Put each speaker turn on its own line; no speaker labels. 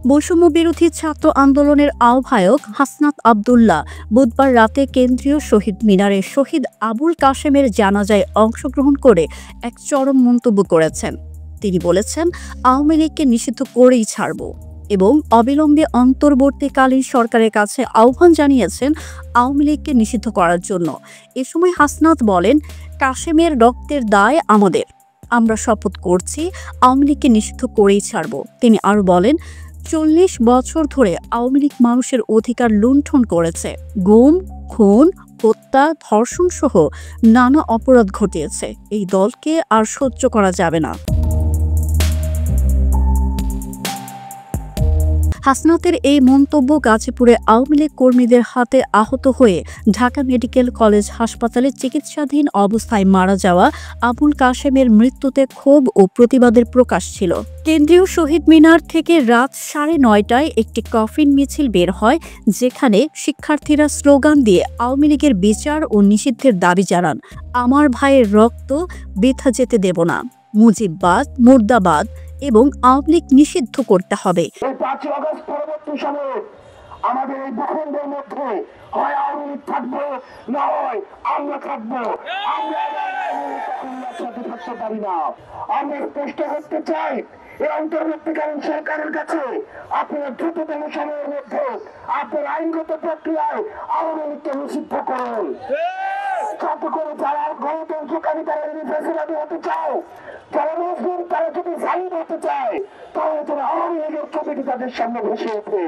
বৈষম্য বিরোধী ছাত্র আন্দোলনের আহ্বায়ক হাসনাত আব্দুল্লাহ বুধবার রাতে কেন্দ্রীয় শহীদ মিনারে শহীদ আবুল কাশেমের জানাজায় অংশগ্রহণ করে এক চরম মন্তব্য করেছেন। তিনি বলেছেন, আওয়ামী লীগকে নিষিদ্ধ করেই ছাড়ব এবং অবিলম্বে অন্তর্বর্তীকালীন সরকারের কাছে আহ্বান জানিয়েছেন আওয়ামী লীগকে নিষিদ্ধ করার জন্য। এ সময় হাসনাত বলেন, কাশেমের রক্তের দায় আমাদের, আমরা শপথ করছি আওয়ামী লীগকে নিষিদ্ধ করেই ছাড়ব। তিনি আরো বলেন, ৪০ বছর ধরে আওয়ামী লীগ মানুষের অধিকার লুণ্ঠন করেছে, গুম, খুন, হত্যা, ধর্ষণ সহ নানা অপরাধ ঘটিয়েছে। এই দলকে আর সহ্য করা যাবে না। হাসনাতের এই মন্তব্য গাজীপুরে আওয়ামী লীগ কর্মীদের হাতে আহত হয়ে ঢাকা মেডিকেল কলেজ হাসপাতালে চিকিৎসাধীন অবস্থায় মারা যাওয়া আবুল কাশেমের মৃত্যুতে ক্ষোভ ও প্রতিবাদের প্রকাশ ছিল। কেন্দ্রীয় শহীদ মিনার থেকে রাত ৯:৩০টায় একটি কফিন মিছিল বের হয়, যেখানে শিক্ষার্থীরা স্লোগান দিয়ে আওয়ামী লীগের বিচার ও নিষিদ্ধের দাবি জানান। আমার ভাইয়ের রক্ত বৃথা যেতে দেব না, মুজিববাদ মুর্দাবাদ এবং আওয়ামী লীগ নিষিদ্ধ করতে হবে।
৫ই আগস্ট পরবর্তী সময়ে আমাদের এই ভূখণ্ডের মধ্যে হয় আওয়ামী লীগ থাকবে, না হয় আমরা থাকবো। আমরা সাথে থাকতে পারি না। আমরা স্পষ্ট করতে চাই, এই অন্তর্বর্তীকালীন সরকারের কাছে আপনারা দ্রুততম সময়ের মধ্যে আপনার আইনগত প্রক্রিয়ায় আওয়ামী লীগকে নিষিদ্ধ করুন। যাতে করে যারা গণতন্ত্রকামী তারা ফেসিলাটি হতে চায়, যারা মুসলিম তারা যদি জালিম হতে চায়, তাহলে তারা আওয়ামী লীগের ছবিটি তাদের সামনে ভেসে ওঠে।